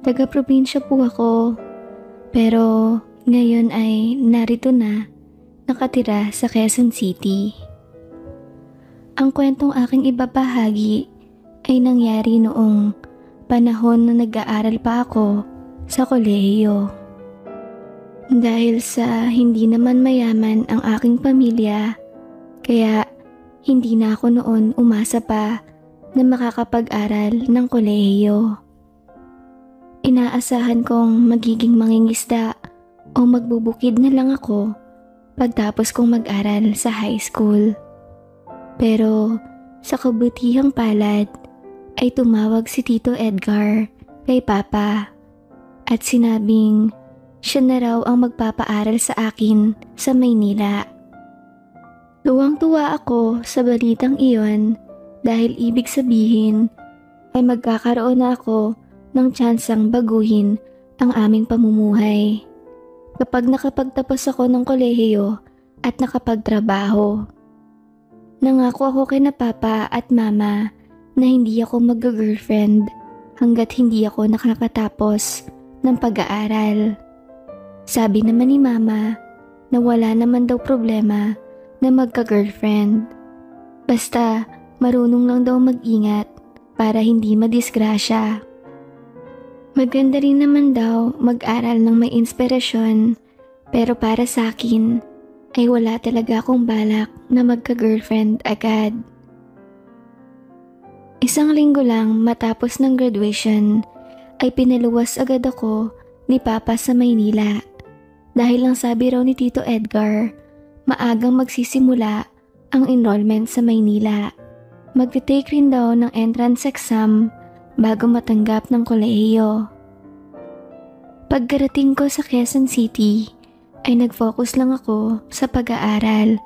Taga-probinsya po ako, pero ngayon ay narito na, nakatira sa Quezon City. Ang kwentong aking ibabahagi ay nangyari noong panahon na nag-aaral pa ako sa kolehiyo. Dahil sa hindi naman mayaman ang aking pamilya, kaya hindi na ako noon umasa pa na makakapag-aral ng kolehiyo. Inaasahan kong magiging mangingisda o magbubukid na lang ako pagtapos kong mag-aral sa high school. Pero sa kabutihang palad ay tumawag si Tito Edgar kay Papa at sinabing siya na raw ang magpapaaral sa akin sa Maynila. Tuwang-tuwa ako sa balitang iyon dahil ibig sabihin ay magkakaroon na ako ng tsansang baguhin ang aming pamumuhay kapag nakapagtapos ako ng kolehiyo at nakapagtrabaho. Nangako ako kay na Papa at Mama na hindi ako mag-girlfriend hanggat hindi ako nakakatapos ng pag-aaral. Sabi naman ni Mama na wala naman daw problema na magka-girlfriend. Basta marunong lang daw mag-ingat para hindi madisgrasya. Maganda rin naman daw mag-aral ng may inspirasyon, pero para sa akin ay wala talaga akong balak na magka-girlfriend agad. Isang linggo lang matapos ng graduation ay pinaluwas agad ako ni Papa sa Maynila dahil lang sabi raw ni Tito Edgar, maagang magsisimula ang enrollment sa Maynila. Magte-take rin daw ng entrance exam bago matanggap ng kolehiyo. Pagkarating ko sa Quezon City ay nag-focus lang ako sa pag-aaral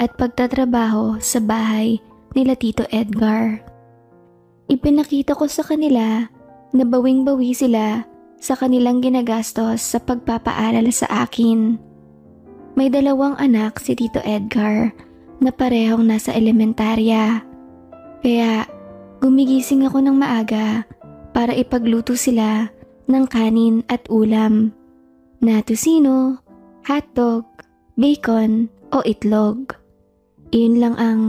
at pagtatrabaho sa bahay nila Tito Edgar. Ipinakita ko sa kanila na bawing-bawi sila sa kanilang ginagastos sa pagpapaaral sa akin. May 2 anak si Tito Edgar na parehong nasa elementarya. Kaya gumigising ako ng maaga para ipagluto sila ng kanin at ulam na tusino, hotdog, bacon o itlog. Iyon lang ang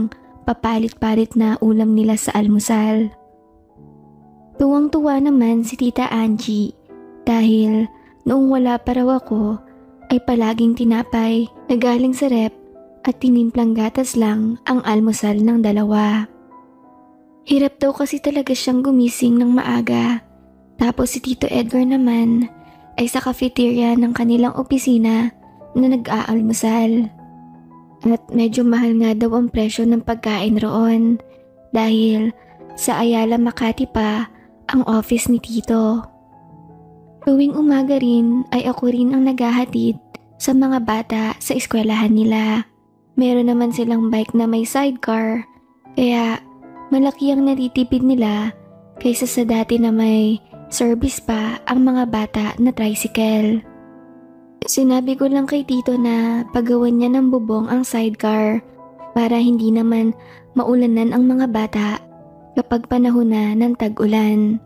papalit-palit na ulam nila sa almusal. Tuwang-tuwa naman si Tita Angie dahil noong wala pa raw ako ay palaging tinapay na galing sa rep at tinimplang gatas lang ang almusal ng 2. Hirap daw kasi talaga siyang gumising ng maaga. Tapos si Tito Edgar naman ay sa cafeteria ng kanilang opisina na nag-aalmusal. At medyo mahal nga daw ang presyo ng pagkain roon dahil sa Ayala Makati pa ang office ni Tito. Tuwing umaga rin ay ako rin ang naghahatid sa mga bata sa eskwelahan nila. Meron naman silang bike na may sidecar kaya malaki ang natitipid nila kaysa sa dati na may service pa ang mga bata na tricycle. Sinabi ko lang kay Tito na pagawan niya ng bubong ang sidecar para hindi naman maulanan ang mga bata kapag panahon na ng tag-ulan.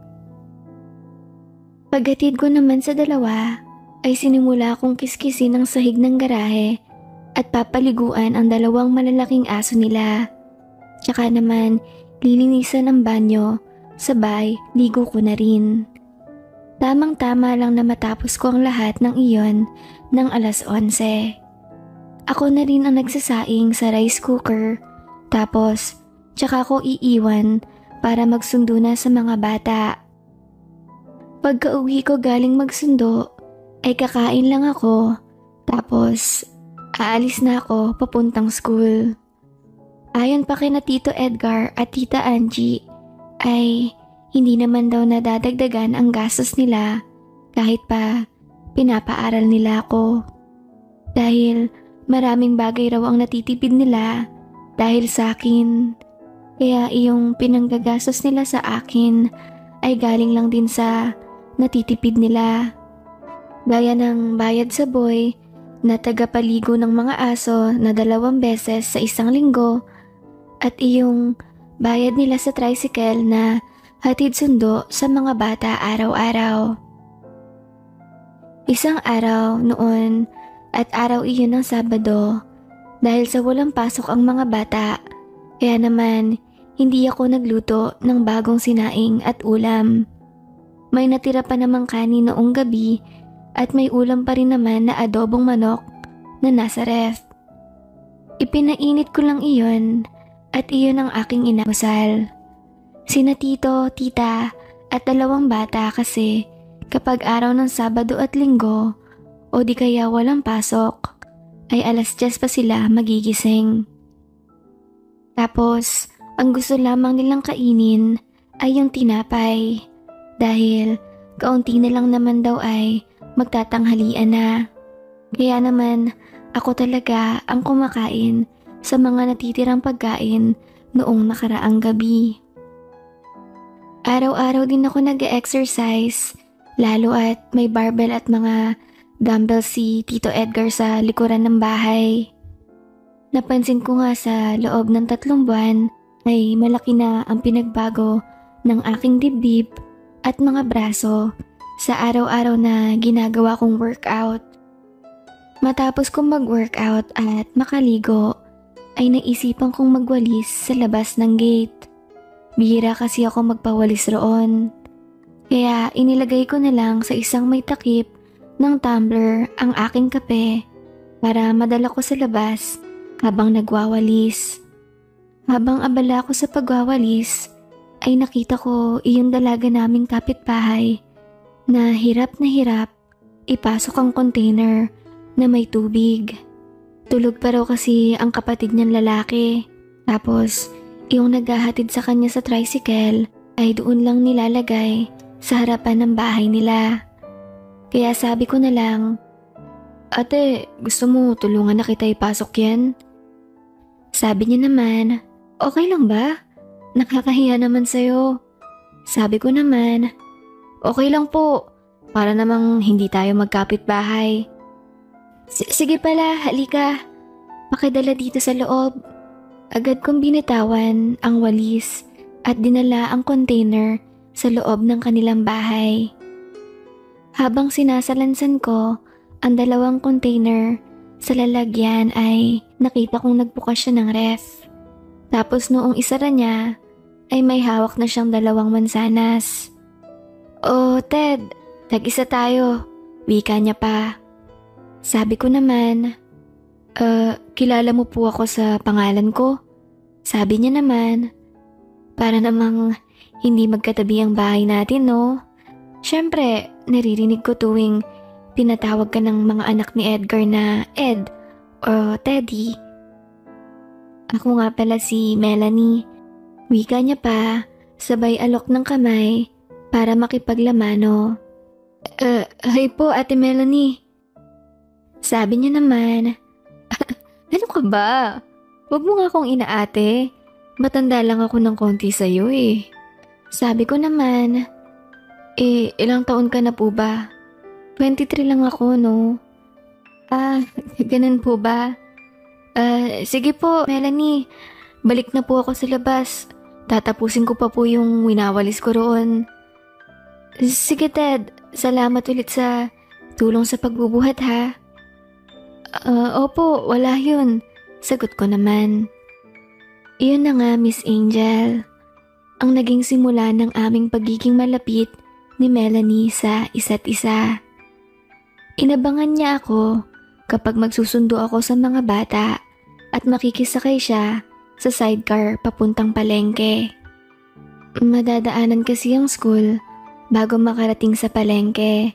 Paghatid ko naman sa 2 ay sinimula akong kiskisin ang sahig ng garahe at papaliguan ang 2 malalaking aso nila. Tsaka naman lilinisan ang banyo, sabay ligo ko na rin. Tamang-tama lang na matapos ko ang lahat ng iyon ng 11:00. Ako na rin ang nagsasaing sa rice cooker, tapos tsaka ko iiwan para magsundo na sa mga bata. Pagka-uwi ko galing magsundo ay kakain lang ako, tapos aalis na ako papuntang school. Ayon pa kina Tito Edgar at Tita Angie ay hindi naman daw nadadagdagan ang gastos nila kahit pa pinapaaral nila ako. Dahil maraming bagay raw ang natitipid nila dahil sa akin. Kaya iyong pinanggagastos nila sa akin ay galing lang din sa natitipid nila. Gaya ng bayad sa boy na tagapaligo ng mga aso na 2 beses sa isang linggo at iyong bayad nila sa tricycle na hatid sundo sa mga bata araw-araw. Isang araw noon at araw iyon ng Sabado dahil sa walang pasok ang mga bata, kaya naman hindi ako nagluto ng bagong sinaing at ulam. May natira pa namang kanin noong gabi at may ulam pa rin naman na adobong manok na nasa ref. Ipinainit ko lang iyon at iyon ang aking inalmusal. Sina tito, tita at 2 bata kasi kapag araw ng Sabado at Linggo o di kaya walang pasok ay 10:00 pa sila magigising. Tapos ang gusto lamang nilang kainin ay yung tinapay dahil kaunti na lang naman daw ay magtatanghalian na. Kaya naman ako talaga ang kumakain sa mga natitirang pagkain noong nakaraang gabi. Araw-araw din ako nag-exercise lalo at may barbell at mga dumbbell si Tito Edgar sa likuran ng bahay. Napansin ko nga sa loob ng 3 buwan ay malaki na ang pinagbago ng aking dibdib at mga braso sa araw-araw na ginagawa kong workout. Matapos kong mag-workout at makaligo ay naisipan kong magwalis sa labas ng gate. Bihira kasi ako magpawalis roon. Kaya inilagay ko na lang sa isang may takip ng tumbler ang aking kape para madala ko sa labas habang nagwawalis. Habang abala ako sa pagwawalis ay nakita ko iyong dalaga naming kapitbahay na hirap ipasok ang container na may tubig. Tulog pa raw kasi ang kapatid niyang lalaki. Tapos yung naghahatid sa kanya sa tricycle ay doon lang nilalagay sa harapan ng bahay nila. Kaya sabi ko na lang, "Ate, gusto mo tulungan na kita ipasok yan?" Sabi niya naman, "Okay lang ba? Nakakahiya naman sa'yo." Sabi ko naman, "Okay lang po, para namang hindi tayo magkapit-bahay." Sige pala, halika. Pakidala dito sa loob. Agad kong binitawan ang walis at dinala ang container sa loob ng kanilang bahay. Habang sinasalansan ko ang 2 container sa lalagyan ay nakita kong nagbukas siya ng ref. Tapos noong isara niya ay may hawak na siyang 2 mansanas. "Oh, Ted, tag-isa tayo," wika niya pa. Sabi ko naman, kilala mo po ako sa pangalan ko?" Sabi niya naman, "Para namang hindi magkatabi ang bahay natin, no? Siyempre, naririnig ko tuwing pinatawag ka ng mga anak ni Edgar na Ed o Teddy." "Ako nga pala si Melanie," wika niya pa, sabay alok ng kamay para makipaglamano. Hi po, Ate Melanie." Sabi niya naman, "Ano ka ba? Huwag mo nga akong inaate. Matanda lang ako ng konti sa'yo eh." Sabi ko naman, "Ilang taon ka na po ba?" 23 lang ako, no? Ganun po ba? Sige po, Melanie. Balik na po ako sa labas. Tatapusin ko pa po yung winawalis ko roon." "Sige, Ted. Salamat ulit sa tulong sa pagbubuhat, ha?" Opo, wala yun," sagot ko naman. Iyon na nga, Miss Angel, ang naging simula ng aming pagiging malapit ni Melanie sa isa't isa. Inabangan niya ako kapag magsusundo ako sa mga bata at makikisakay siya sa sidecar papuntang palengke. Madadaanan kasi ang school bago makarating sa palengke.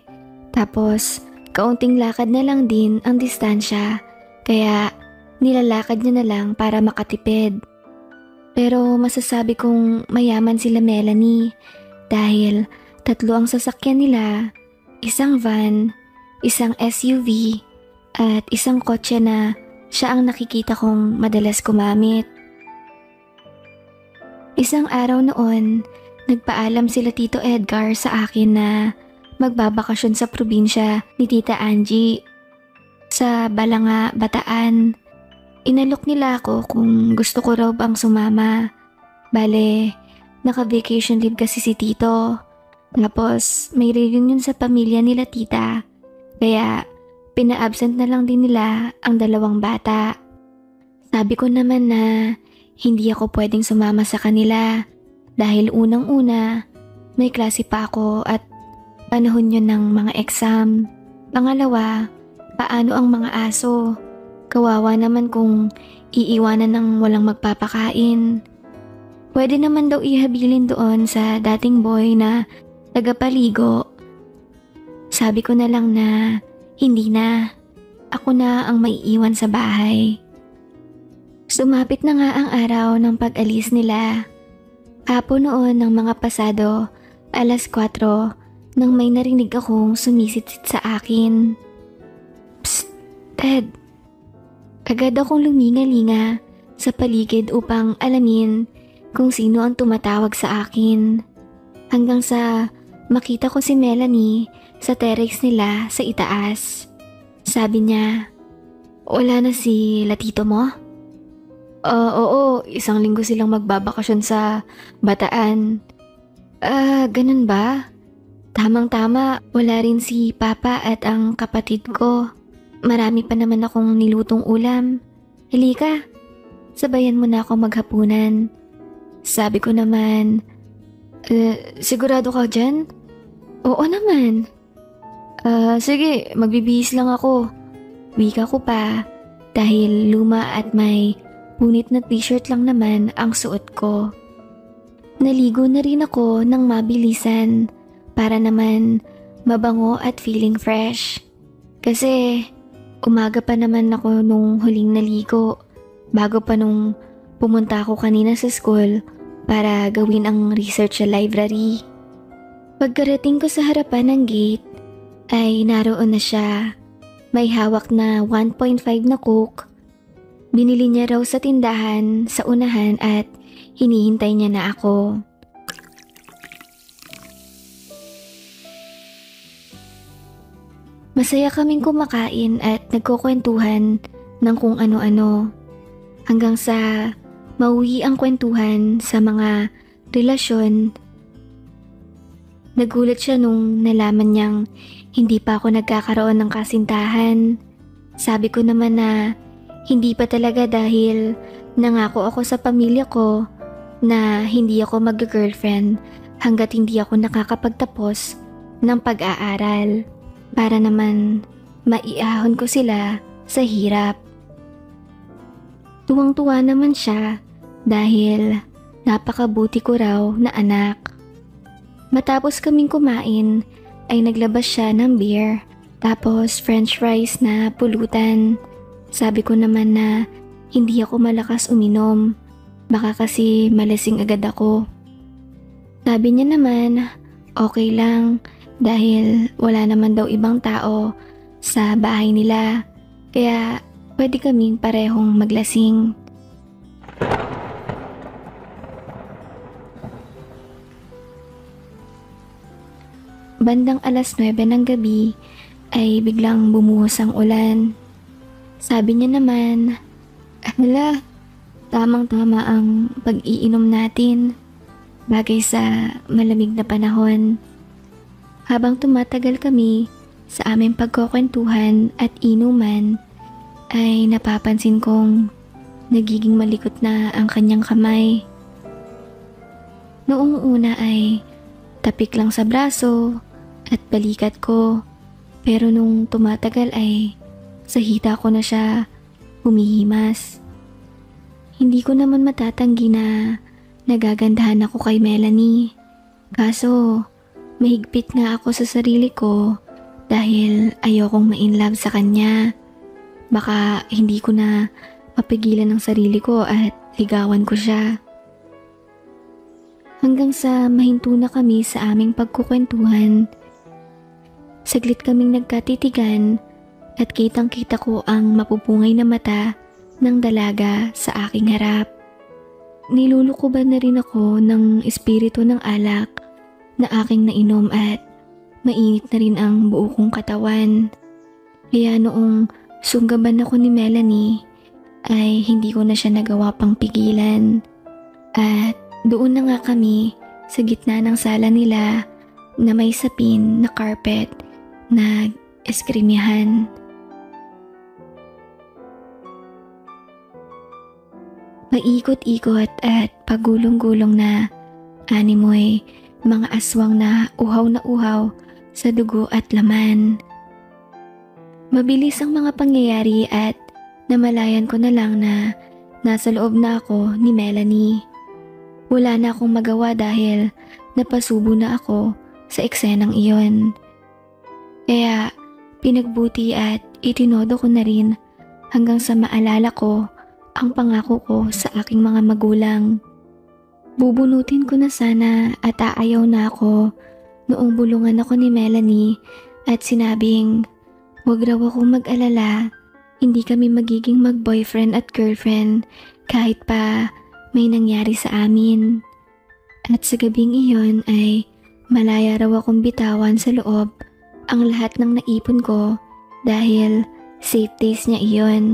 Tapos kaunting lakad na lang din ang distansya, kaya nilalakad niya na lang para makatipid. Pero masasabi kong mayaman sila Melanie dahil 3 ang sasakyan nila, isang van, isang SUV at isang kotse na siya ang nakikita kong madalas gumamit. Isang araw noon, nagpaalam sila Tito Edgar sa akin na magbabakasyon sa probinsya ni Tita Angie sa Balanga, Bataan. Inalok nila ako kung gusto ko raw bang sumama. Bale, naka-vacation leave kasi si Tito. Tapos may reunion sa pamilya nila Tita. Kaya pina-absent na lang din nila ang dalawang bata. Sabi ko naman na hindi ako pwedeng sumama sa kanila dahil unang-una may klase pa ako at panahon yun ng mga exam. Pangalawa, paano ang mga aso? Kawawa naman kung iiwanan ng walang magpapakain. Pwede naman daw ihabilin doon sa dating boy na tagapaligo. Sabi ko na lang na hindi na. Ako na ang maiiwan sa bahay. Sumapit na nga ang araw ng pag-alis nila. Hapon noon ng mga pasado, 4:00, nang may narinig akong sumisit sa akin. Psst, Ted. Agad akong luminga-linga sa paligid upang alamin kung sino ang tumatawag sa akin. Hanggang sa makita ko si Melanie sa terrace nila sa itaas. Sabi niya, "Wala na si latito mo?" Oo, 1 linggo silang magbabakasyon sa Bataan." Ganun ba? Tamang-tama, wala rin si Papa at ang kapatid ko. Marami pa naman akong nilutong ulam. Halika, sabayan mo na ako maghapunan. Sabi ko naman, sigurado ka dyan? Oo naman. Sige, magbibihis lang ako. Wika ko pa dahil luma at may punit na t-shirt lang naman ang suot ko. Naligo na rin ako ng mabilisan para naman mabango at feeling fresh. Kasi umaga pa naman ako nung huling naligo bago pa nung pumunta ako kanina sa school para gawin ang research sa library. Pagkarating ko sa harapan ng gate ay naroon na siya. May hawak na 1.5 na Coke. Binili niya raw sa tindahan sa unahan at hinihintay niya na ako. Masaya kaming kumakain at nagkukwentuhan ng kung ano-ano. Hanggang sa mauwi ang kwentuhan sa mga relasyon. Nagulat siya nung nalaman niyang hindi pa ako nagkakaroon ng kasintahan. Sabi ko naman na hindi pa talaga dahil nangako ako sa pamilya ko na hindi ako mag-girlfriend hanggat hindi ako nakakapagtapos ng pag-aaral para naman maiahon ko sila sa hirap. Tuwang-tuwa naman siya dahil napakabuti ko raw na anak. Matapos kaming kumain ay naglabas siya ng beer tapos french fries na pulutan. Sabi ko naman na hindi ako malakas uminom. Baka kasi malasing agad ako. Sabi niya naman okay lang dahil wala naman daw ibang tao sa bahay nila. Kaya pwede kaming parehong maglasing. Bandang 9:00 ng gabi ay biglang bumuhos ang ulan. Sabi niya naman, "Hala, tamang-tama ang pag-iinom natin. Bagay sa malamig na panahon." Habang tumatagal kami sa aming pagkukwentuhan at inuman, ay napapansin kong nagiging malikot na ang kanyang kamay. Noong una ay tapik lang sa braso at balikat ko, pero nung tumatagal ay sa hita ko na siya humihimas. Hindi ko naman matatanggi na nagagandahan ako kay Melanie. Kaso mahigpit nga ako sa sarili ko dahil ayokong ma-inlove sa kanya. Baka hindi ko na mapigilan ang sarili ko at ligawan ko siya. Hanggang sa mahinto na kami sa aming pagkukwentuhan. Saglit kaming nagkatitigan at kitang-kita ko ang mapupungay na mata ng dalaga sa aking harap. Nilulukuban na rin ako ng espiritu ng alak na aking nainom at mainit na rin ang buo kong katawan. Kaya noong sunggaban ako ni Melanie ay hindi ko na siya nagawa pang pigilan. At doon na nga kami sa gitna ng sala nila na may sapin na carpet na eskrimihan. Paikot-ikot at pagulong-gulong na animoy, mga aswang na uhaw sa dugo at laman. Mabilis ang mga pangyayari at namalayan ko na lang na nasa loob na ako ni Melanie. Wala na akong magawa dahil napasubo na ako sa eksenang iyon. Kaya pinagbuti at itinodo ko na rin hanggang sa maalala ko ang pangako ko sa aking mga magulang. Bubunutin ko na sana at aayaw na ako noong bulungan ako ni Melanie at sinabing huwag raw akong mag-alala, hindi kami magiging mag-boyfriend at girlfriend kahit pa may nangyari sa amin. At sa gabing iyon ay malaya raw akong bitawan sa loob ang lahat ng naipon ko dahil safe days niya iyon.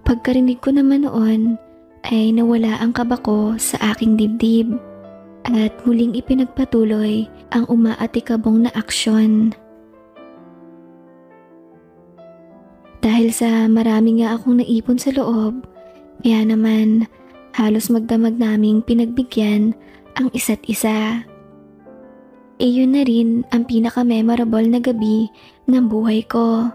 Pagkarinig ko naman noon ay nawala ang kaba ko sa aking dibdib at muling ipinagpatuloy ang umaatikabong na aksyon. Dahil sa marami nga akong naipon sa loob, kaya naman halos magdamag naming pinagbigyan ang isa't isa. Iyon na rin ang pinaka-memorable na gabi ng buhay ko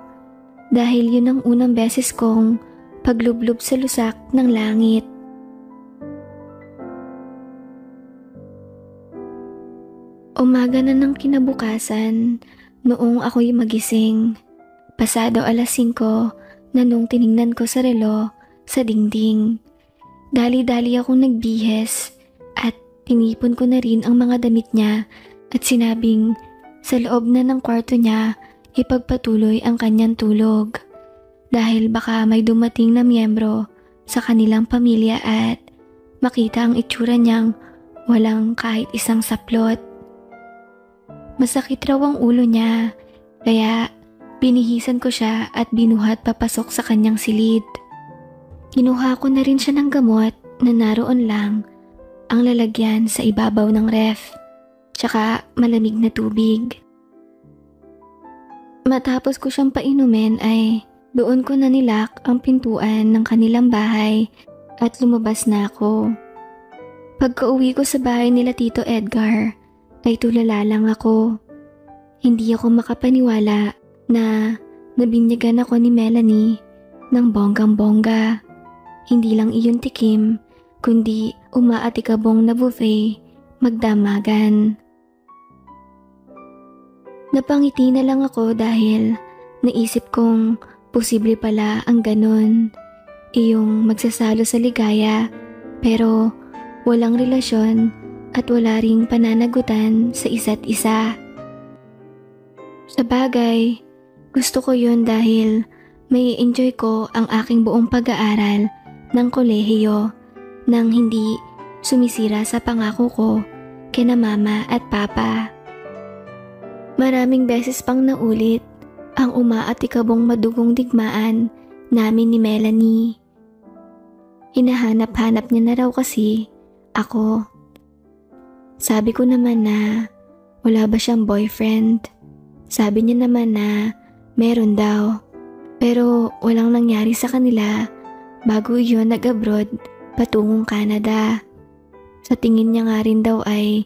dahil yun ang unang beses kong paglublob sa lusak ng langit. Umaga na ng kinabukasan noong ako'y magising. Pasado 5:00 na nung tiningnan ko sa relo sa dingding. Dali-dali akong nagbihes at tinipon ko na rin ang mga damit niya at sinabing sa loob na ng kwarto niya ipagpatuloy ang kanyang tulog. Dahil baka may dumating na miyembro sa kanilang pamilya at makita ang itsura niyang walang kahit isang saplot. Masakit raw ang ulo niya, kaya binihisan ko siya at binuhat papasok sa kanyang silid. Kinuha ko na rin siya ng gamot na naroon lang ang lalagyan sa ibabaw ng ref, tsaka malamig na tubig. Matapos ko siyang painumin ay doon ko na nilak ang pintuan ng kanilang bahay at lumabas na ako. Pagka-uwi ko sa bahay nila Tito Edgar ay tulala lang ako. Hindi ako makapaniwala na nabinyagan ako ni Melanie ng bonggang-bongga. Hindi lang iyon tikim, kundi umaatikabong na buffet magdamagan. Napangiti na lang ako dahil naisip kong posible pala ang ganon, iyong magsasalo sa ligaya pero walang relasyon at wala ring pananagutan sa isa't isa. Sa bagay, gusto ko yun dahil may enjoy ko ang aking buong pag-aaral ng kolehiyo nang hindi sumisira sa pangako ko kina mama at papa. Maraming beses pang naulit ang umaatikabong madugong digmaan namin ni Melanie. Hinahanap-hanap niya na raw kasi ako. Sabi ko naman na wala ba siyang boyfriend. Sabi niya naman na meron daw. Pero walang nangyari sa kanila bago yun nag-abroad patungong Canada. Sa tingin niya nga rin daw ay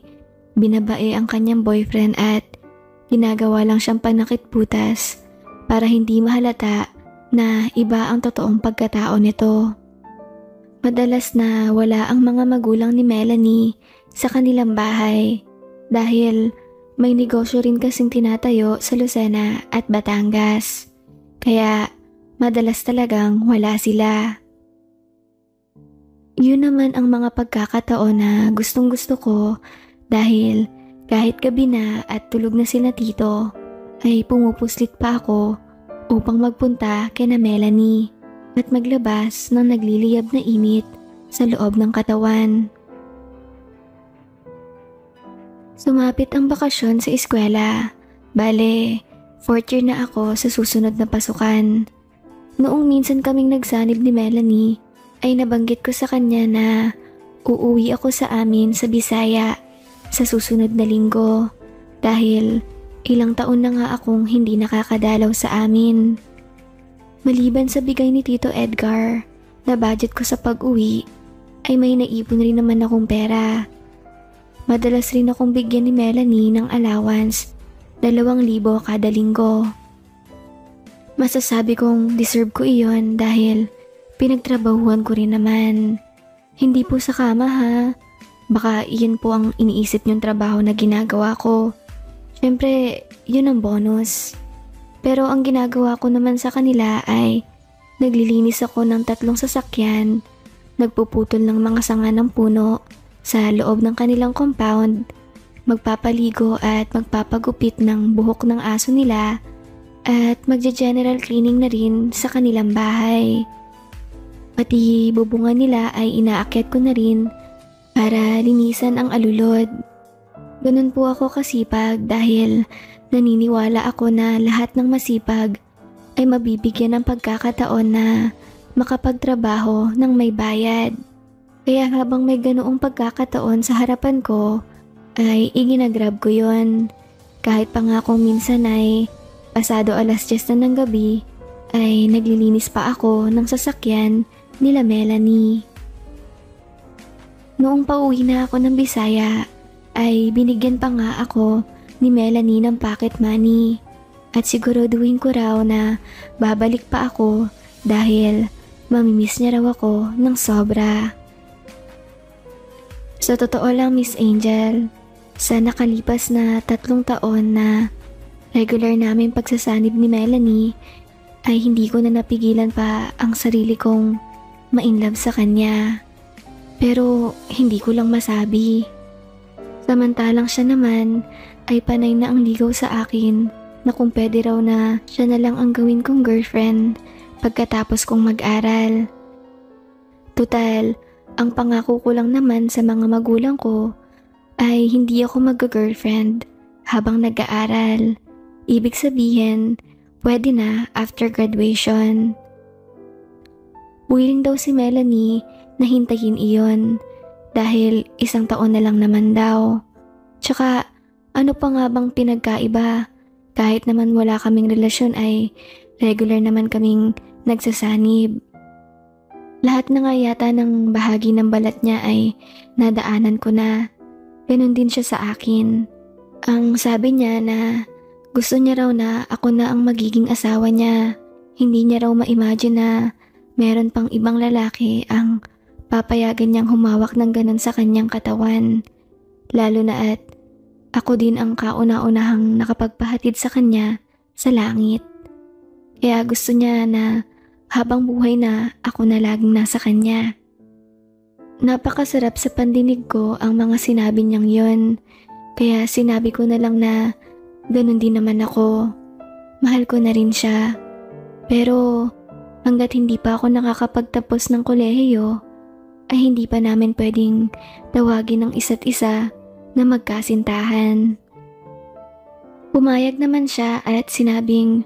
binabae ang kanyang boyfriend at ginagawa lang siyang panakit-butas para hindi mahalata na iba ang totoong pagkatao nito. Madalas na wala ang mga magulang ni Melanie sa kanilang bahay dahil may negosyo rin kasing tinatayo sa Lucena at Batangas. Kaya madalas talagang wala sila. Yun naman ang mga pagkakataon na gustong-gusto ko dahil kahit gabi na at tulog na sila tito, ay pumupuslit pa ako upang magpunta kina Melanie at maglabas ng nagliliyab na init sa loob ng katawan. Sumapit ang bakasyon sa eskwela. Bale, 4th year na ako sa susunod na pasukan. Noong minsan kaming nagsanib ni Melanie, ay nabanggit ko sa kanya na uuwi ako sa amin sa Bisaya sa susunod na linggo dahil Ilang taon na nga akong hindi nakakadalaw sa amin. Maliban sa bigay ni Tito Edgar na budget ko sa pag-uwi, ay may naipon rin naman akong pera. Madalas rin akong bigyan ni Melanie ng allowance, 2,000 kada linggo. Masasabi kong deserve ko iyon dahil pinagtrabahuan ko rin naman. Hindi po sa kama ha, baka iyon po ang iniisip niyong trabaho na ginagawa ko. Siyempre, yun ang bonus. Pero ang ginagawa ko naman sa kanila ay naglilinis ako ng 3 sasakyan, nagpuputol ng mga sanga ng puno sa loob ng kanilang compound, magpapaligo at magpapagupit ng buhok ng aso nila, at magja-general cleaning na rin sa kanilang bahay. Pati bubungan nila ay inaakyat ko na rin para linisan ang alulod. Ganun po ako kasipag dahil naniniwala ako na lahat ng masipag ay mabibigyan ng pagkakataon na makapagtrabaho ng may bayad. Kaya habang may ganoong pagkakataon sa harapan ko, ay iginagrab ko yon. Kahit pa nga kung minsan ay pasado 10:00 na ng gabi, ay naglilinis pa ako ng sasakyan nila Melanie. Noong pauwi na ako ng Bisaya, ay binigyan pa nga ako ni Melanie ng pocket money. At siguraduhin ko raw na babalik pa ako dahil mamimiss niya raw ako ng sobra. Sa totoo lang, Miss Angel, sa nakalipas na 3 taon na regular namin pagsasanib ni Melanie, ay hindi ko na napigilan pa ang sarili kong ma-inlove sa kanya. Pero hindi ko lang masabi. Samantalang siya naman ay panay na ang ligaw sa akin na kung pwede raw na siya na lang ang gawin kong girlfriend pagkatapos kong mag-aral. Tutal, ang pangako ko lang naman sa mga magulang ko ay hindi ako mag-girlfriend habang nag-aaral. Ibig sabihin, pwede na after graduation. Willing daw si Melanie na hintayin iyon dahil 1 taon na lang naman daw. Tsaka ano pa nga bang pinagkaiba? Kahit naman wala kaming relasyon ay regular naman kaming nagsasanib. Lahat na nga yata ng bahagi ng balat niya ay nadaanan ko na. Ganon din siya sa akin. Ang sabi niya na gusto niya raw na ako na ang magiging asawa niya. Hindi niya raw ma-imagine na meron pang ibang lalaki ang papayagan niyang humawak ng ganon sa kanyang katawan. Lalo na at ako din ang kauna-unahang nakapagpahatid sa kanya sa langit. Kaya gusto niya na habang buhay na ako na laging nasa kanya. Napakasarap sa pandinig ko ang mga sinabi niyang yon. Kaya sinabi ko na lang na ganun din naman ako. Mahal ko na rin siya. Pero hanggat hindi pa ako nakakapagtapos ng kolehiyo, ay hindi pa namin pwedeng tawagin ng isa't isa na magkasintahan. Pumayag naman siya at sinabing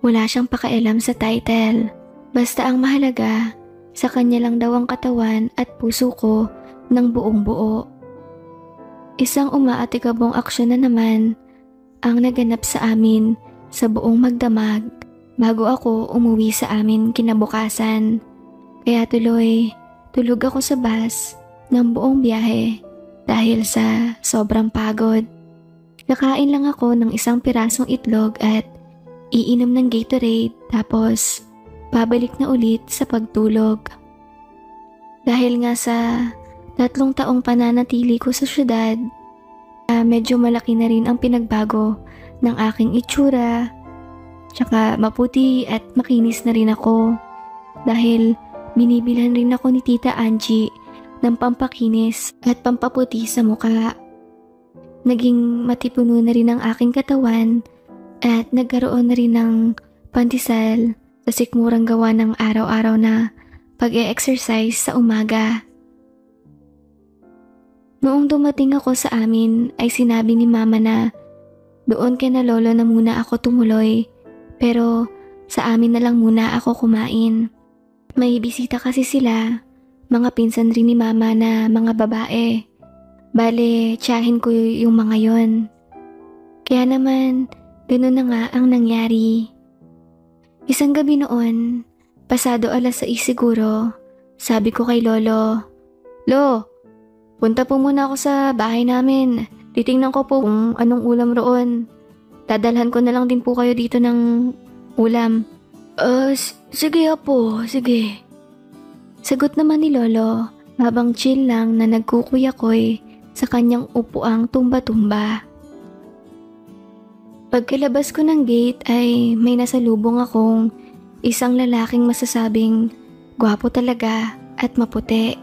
wala siyang pakialam sa title. Basta ang mahalaga, sa kanya lang daw ang katawan at puso ko ng buong buo. Isang umaatikabong aksyon na naman ang naganap sa amin sa buong magdamag bago ako umuwi sa amin kinabukasan. Kaya tulog ako sa bus ng buong biyahe dahil sa sobrang pagod. Nakain lang ako ng 1 pirasong itlog at iinom ng Gatorade tapos babalik na ulit sa pagtulog. Dahil nga sa 3 taong pananatili ko sa syudad, medyo malaki na rin ang pinagbago ng aking itsura. Tsaka maputi at makinis na rin ako dahil binibilhan rin ako ni Tita Angie ng pampakinis at pampaputi sa muka. Naging matipuno na rin ang aking katawan at nagkaroon na rin ng pandesal sa sikmurang gawa ng araw-araw na pag-e-exercise sa umaga. Noong dumating ako sa amin ay sinabi ni Mama na doon kina Lolo na muna ako tumuloy pero sa amin na lang muna ako kumain. May bisita kasi sila, mga pinsan rin ni Mama na mga babae. Bale, tiyahin ko yung mga yon. Kaya naman, ganun na nga ang nangyari. Isang gabi noon, pasado 6:00 siguro, sabi ko kay Lolo, "Lo, punta po muna ako sa bahay namin. Titingnan ko po kung anong ulam roon. Dadalhan ko na lang din po kayo dito ng ulam." Sige po, sige." Sagot naman ni Lolo habang chill lang na nagkukuyakoy sa kanyang upuang tumba-tumba. Pagkalabas ko ng gate ay may nasalubong akong isang lalaking masasabing gwapo talaga at maputi.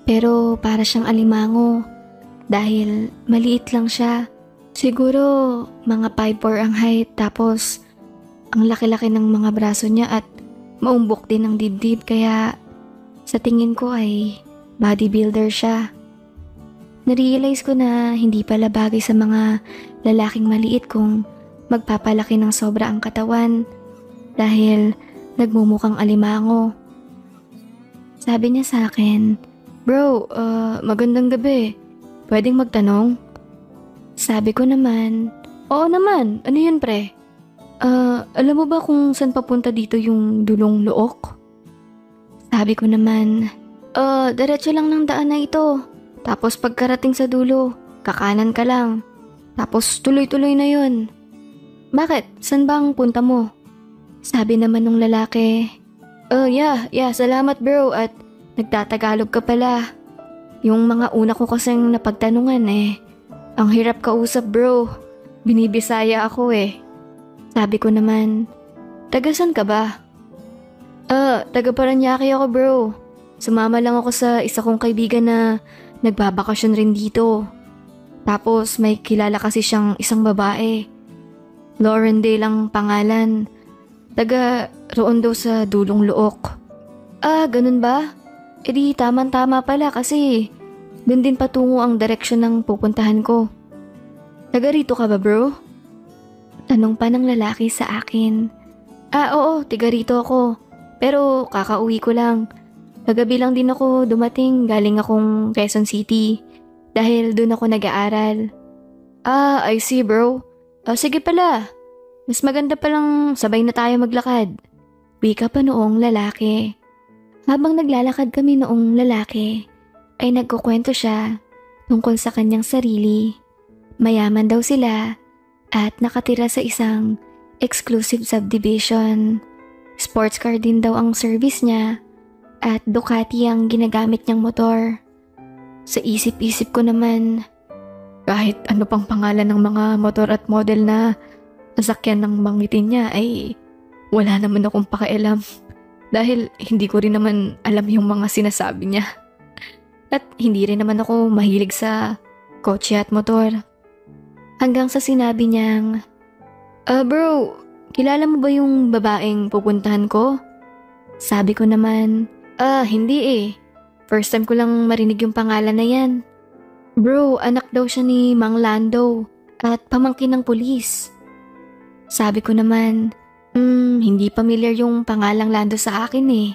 Pero para siyang alimango dahil maliit lang siya. Siguro mga 5'4" ang height, tapos ang laki-laki ng mga braso niya at maumbok din ang dibdib, kaya sa tingin ko ay bodybuilder siya. Narealize ko na hindi pala bagay sa mga lalaking maliit kung magpapalaki ng sobra ang katawan dahil nagmumukhang alimango. Sabi niya sa akin, "Bro, magandang gabi. Pwedeng magtanong?" Sabi ko naman, "Oo naman, ano yun pre? Alam mo ba kung saan papunta dito yung Dulong Luok?" Sabi ko naman, diretso lang ng daan na ito. Tapos pagkarating sa dulo, kakanan ka lang. Tapos tuloy-tuloy na yun." "Bakit? Saan bang punta mo?" Sabi naman ng lalaki, Yeah, salamat bro at nagtatagalog ka pala. Yung mga una ko kasing napagtanungan ang hirap kausap bro. Binibisaya ako eh." Sabi ko naman, "Taga saan ka ba?" Taga Paranaque ako bro. Sumama lang ako sa isa kong kaibigan na nagbabakasyon rin dito. Tapos may kilala kasi siyang isang babae. Lauren Day lang pangalan. Taga roon daw sa Dulong Luok." Ganun ba? E di tama-tama pala kasi dun din patungo ang direksyon ng pupuntahan ko. "Taga rito ka ba bro?" Tanong pa ng lalaki sa akin. Oo, taga rito ako. Pero kakauwi ko lang. Kagabi lang din ako dumating, galing akong Quezon City dahil dun ako nag-aaral. I see bro. Sige pala. Mas maganda palang sabay na tayo maglakad." Wika pa noong lalaki. Habang naglalakad kami noong lalaki, ay nagkukwento siya tungkol sa kanyang sarili. Mayaman daw sila at nakatira sa isang exclusive subdivision. Sports car din daw ang service niya at Ducati ang ginagamit niyang motor. Sa isip-isip ko naman, kahit ano pang pangalan ng mga motor at model na sasakyan ng banggitin niya ay wala naman akong pakialam dahil hindi ko rin naman alam yung mga sinasabi niya. At hindi rin naman ako mahilig sa kotse at motor. Hanggang sa sinabi niyang, Bro, kilala mo ba yung babaeng pupuntahan ko?" Sabi ko naman, Hindi eh. First time ko lang marinig yung pangalan na yan." "Bro, anak daw siya ni Mang Lando at pamangkin ng pulis." Sabi ko naman, hindi familiar yung pangalang Lando sa akin eh."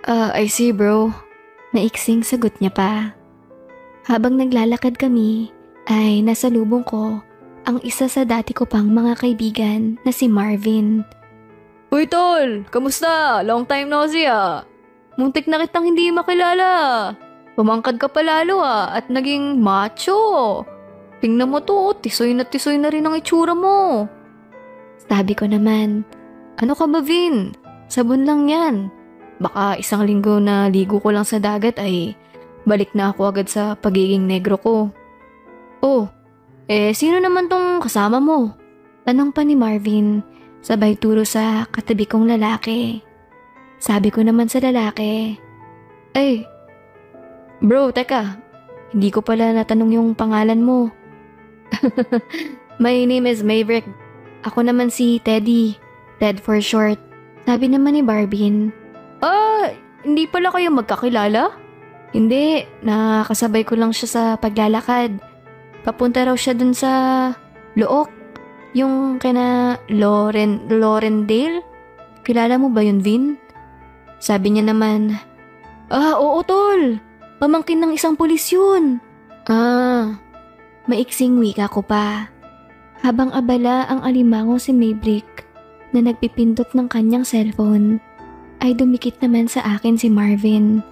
I see bro." Naiksing sagot niya pa. Habang naglalakad kami, ay nasalubong ko ang isa sa dati ko pang mga kaibigan na si Marvin. "Uy tol, kamusta? Long time no see ah. Muntik na kitang hindi makilala. Pumangkad ka palalo at naging macho. Tingnan mo to, tisoy na rin ang itsura mo." Sabi ko naman, "Ano ka ba Vin? Sabon lang yan. Baka isang linggo na ligo ko lang sa dagat ay balik na ako agad sa pagiging negro ko." "Oh, sino naman tong kasama mo?" Tanong pa ni Marvin, sabay turo sa katabi kong lalaki. Sabi ko naman sa lalaki, Bro, teka. Hindi ko pala natanong yung pangalan mo." "My name is Maverick. Ako naman si Teddy. Ted for short." Sabi naman ni Barbin. Hindi pala kayo magkakilala?" "Hindi, nakasabay ko lang siya sa paglalakad. Papunta raw siya dun sa Luok. Yung kina Laurendale. Kilala mo ba yun, Vin?" Sabi niya naman, Oo tol. Pamangkin ng isang pulis yun." Maiksing wika ko pa. Habang abala ang alimango si Maybrick na nagpipindot ng kanyang cellphone, ay dumikit naman sa akin si Marvin.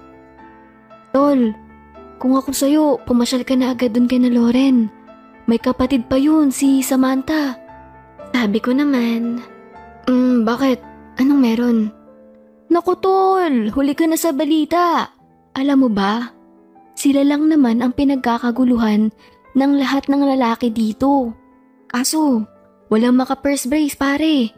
Tol, kung ako sa'yo, pumasyal ka na agad dun kay na Loren. May kapatid pa yun, si Samantha. Sabi ko naman, bakit? Anong meron? Naku tol, huli ka na sa balita. Alam mo ba? Sila lang naman ang pinagkakaguluhan ng lahat ng lalaki dito. Kaso, walang maka-first brace pare.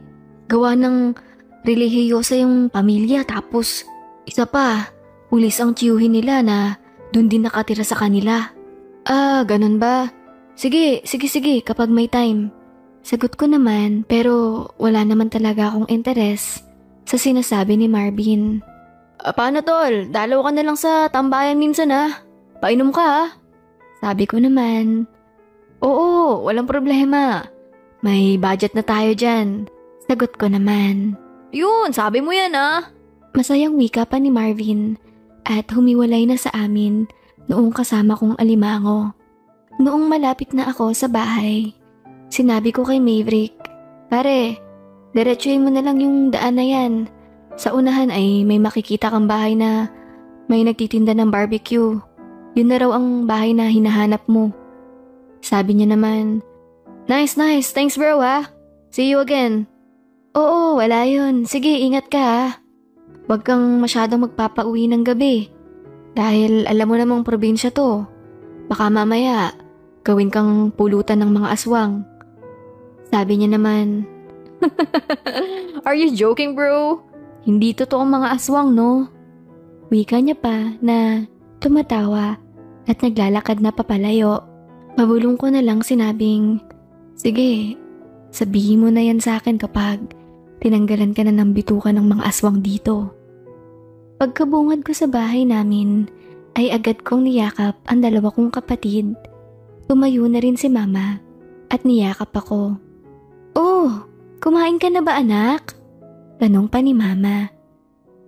Gawa ng relihiyosa yung pamilya tapos isa pa, pulis ang tiyuhin nila na dun din nakatira sa kanila. Ganun ba? Sige kapag may time. Sagot ko naman pero wala naman talaga akong interes sa sinasabi ni Marvin. Paano tol? Dalaw ka na lang sa tambayan minsan Painom ka Sabi ko naman. Oo, walang problema. May budget na tayo dyan. Sagot ko naman. Yun, sabi mo yan Masayang wika pa ni Marvin at humiwalay na sa amin noong kasama kong alimango. Noong malapit na ako sa bahay, sinabi ko kay Maverick, pare, diretsuhin mo na lang yung daan na yan. Sa unahan ay may makikita kang bahay na may nagtitinda ng barbecue. Yun na raw ang bahay na hinahanap mo. Sabi niya naman, Nice, thanks bro See you again. Oo, wala yun. Sige, ingat ka Huwag kang masyadong magpapauwi ng gabi. Dahil alam mo namang probinsya to. Baka mamaya, gawin kang pulutan ng mga aswang. Sabi niya naman, Are you joking bro? Hindi totoong mga aswang no? Wika niya pa na tumatawa at naglalakad na papalayo. Pabulong ko na lang sinabing, sige, sabihin mo na yan sa akin kapag tinanggalan ka na ng bituka ng mga aswang dito. Pagkabungad ko sa bahay namin, ay agad kong niyakap ang dalawa kong kapatid. Tumayo na rin si mama at niyakap ako. Oh, kumain ka na ba anak? Tanong pa ni mama.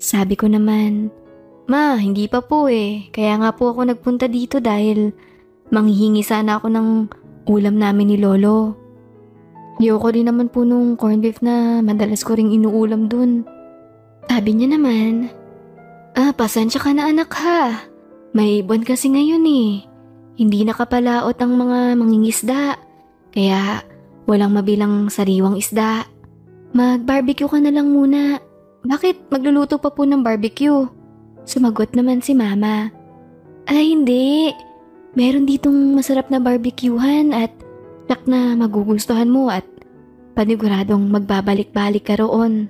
Sabi ko naman, Ma, hindi pa po Kaya nga po ako nagpunta dito dahil manghihingi sana ako ng ulam namin ni Lolo. Ayoko din naman po nung corned beef na madalas ko ring inuulam dun. Sabi niya naman, pasensya ka na anak ha. May buwan kasi ngayon Hindi nakapalaot ang mga mangingisda. Kaya walang mabilang sariwang isda. Mag-barbecue ka na lang muna. Bakit magluluto pa po ng barbecue? Sumagot naman si mama. Ay hindi. Meron ditong masarap na barbecuehan at tiyak na magugustuhan mo at paniguradong magbabalik-balik ka roon.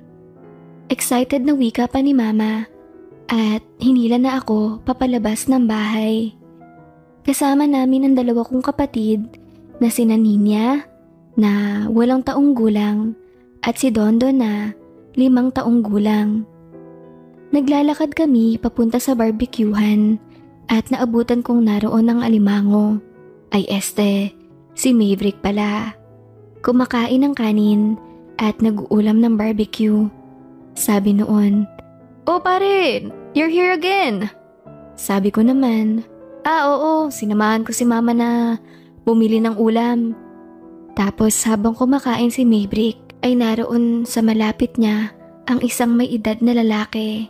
Excited na wika pa ni mama at hinila na ako papalabas ng bahay. Kasama namin ang dalawa kong kapatid na sina Ninya na 8 taong gulang at si Dondo na 5 taong gulang. Naglalakad kami papunta sa barbecuehan at naabutan kong naroon ang alimango. Ay si Maverick pala. Kumakain ng kanin at nag-uulam ng barbecue. Sabi noon, Oh pare, you're here again. Sabi ko naman, oo, sinamahan ko si mama na bumili ng ulam. Tapos habang kumakain si Maverick ay naroon sa malapit niya ang isang may edad na lalaki.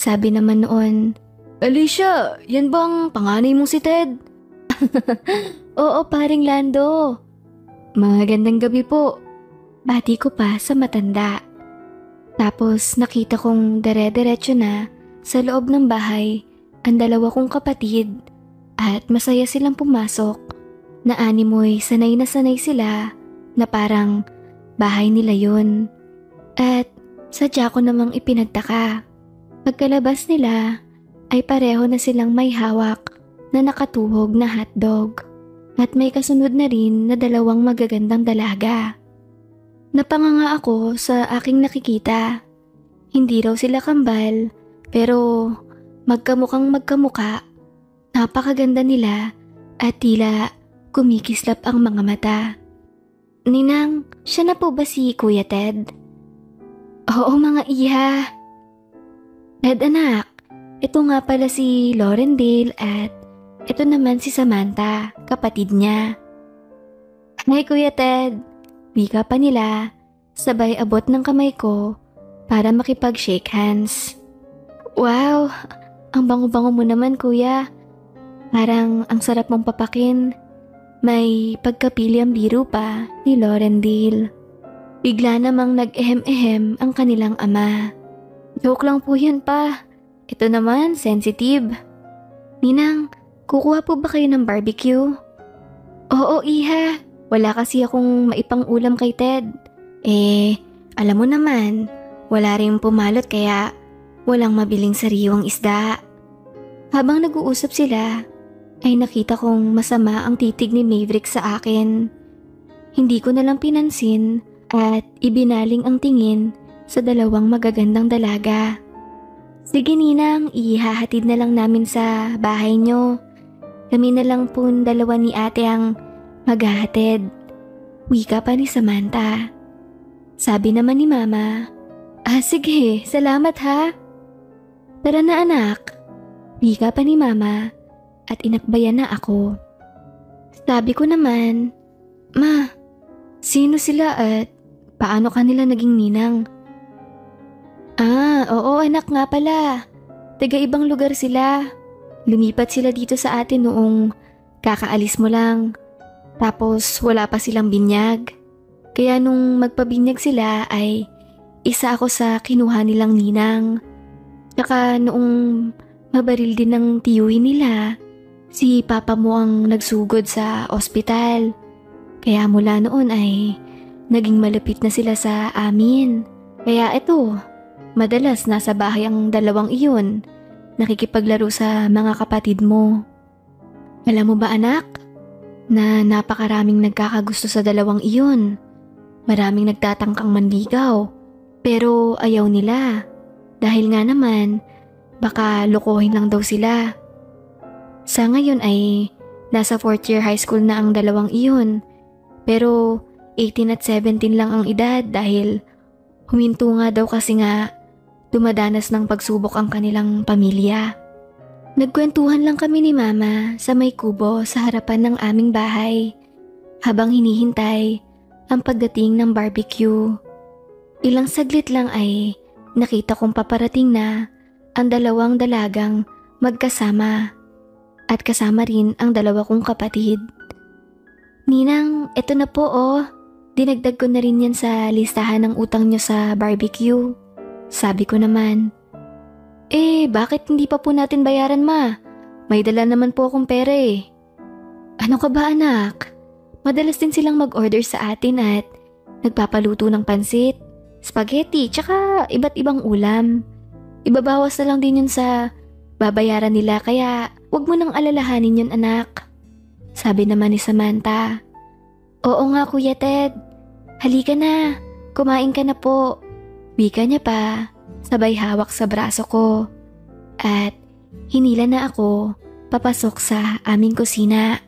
Sabi naman noon, Alicia, yan bang panganay mong si Ted? Oo, paring Lando. Magandang gabi po. Bati ko pa sa matanda. Tapos nakita kong dere-derecho na sa loob ng bahay ang dalawa kong kapatid at masaya silang pumasok na animoy sanay na sanay sila na parang bahay nila yun. At sadya ko namang ipinagtaka. Pagkalabas nila ay pareho na silang may hawak na nakatuhog na hotdog at may kasunod na rin na 2 magagandang dalaga. Napanganga ako sa aking nakikita. Hindi raw sila kambal pero magkamukhang magkamuka. Napakaganda nila at tila kumikislap ang mga mata. Ninang, siya na po ba si Kuya Ted? Oo mga iha. Ted anak, ito nga pala si Laurendale at ito naman si Samantha, kapatid niya. Hi Kuya Ted! Wika pa nila, sabay abot ng kamay ko para makipag-shake hands. Wow! Ang bango-bango mo naman kuya. Parang ang sarap mong papakin. May pagkapili ang biro pa ni Laurendale. Bigla namang nag-ehem-ehem ang kanilang ama. Joke lang po yan pa. Ito naman, sensitive. Ninang, kukuha po ba kayo ng barbecue? Oo, iha. Wala kasi akong maipang ulam kay Ted. Alam mo naman, wala rin pumalot kaya walang mabiling sariwang isda. Habang nag-uusap sila, ay nakita kong masama ang titig ni Maverick sa akin. Hindi ko nalang pinansin at ibinaling ang tingin sa dalawang magagandang dalaga. Sige ninang, ihahatid na lang namin sa bahay nyo. Kami na lang po dalawa ni ate ang maghahatid. Wika pa ni Samantha. Sabi naman ni mama, sige, salamat ha. Tara na anak. Wika pa ni mama at inakbayan na ako. Sabi ko naman, Ma, sino sila at paano kanila naging ninang? Oo anak nga pala. Taga-ibang lugar sila. Lumipat sila dito sa atin noong kakaalis mo lang. Tapos wala pa silang binyag. Kaya nung magpabinyag sila ay isa ako sa kinuha nilang ninang. Tsaka noong mabaril din ng tiyuhin nila, si papa mo ang nagsugod sa ospital. Kaya mula noon ay naging malapit na sila sa amin. Kaya eto, madalas nasa bahay ang dalawang iyon, nakikipaglaro sa mga kapatid mo. Alam mo ba anak, na napakaraming nagkakagusto sa dalawang iyon. Maraming nagtatangkang manligaw, pero ayaw nila. Dahil nga naman, baka lokohin lang daw sila. Sa ngayon ay nasa 4th year high school na ang dalawang iyon, pero 18 at 17 lang ang edad dahil huminto nga daw kasi nga dumadanas ng pagsubok ang kanilang pamilya. Nagkwentuhan lang kami ni mama sa may kubo sa harapan ng aming bahay habang hinihintay ang pagdating ng barbecue. Ilang saglit lang ay nakita kong paparating na ang dalawang dalagang magkasama at kasama rin ang dalawa kong kapatid. Ninang, eto na po oh. Dinagdag ko na rin yan sa listahan ng utang nyo sa barbecue. Sabi ko naman. Bakit hindi pa po natin bayaran ma? May dala naman po akong pera eh. Ano ka ba anak? Madalas din silang mag-order sa atin at nagpapaluto ng pansit, spaghetti, tsaka iba't ibang ulam. Ibabawas na lang din yun sa babayaran nila kaya wag mo nang alalahanin yun anak. Sabi naman ni Samantha. Oo nga Kuya Ted, halika na, kumain ka na po. Wika niya pa, sabay hawak sa braso ko. At hinila na ako papasok sa aming kusina.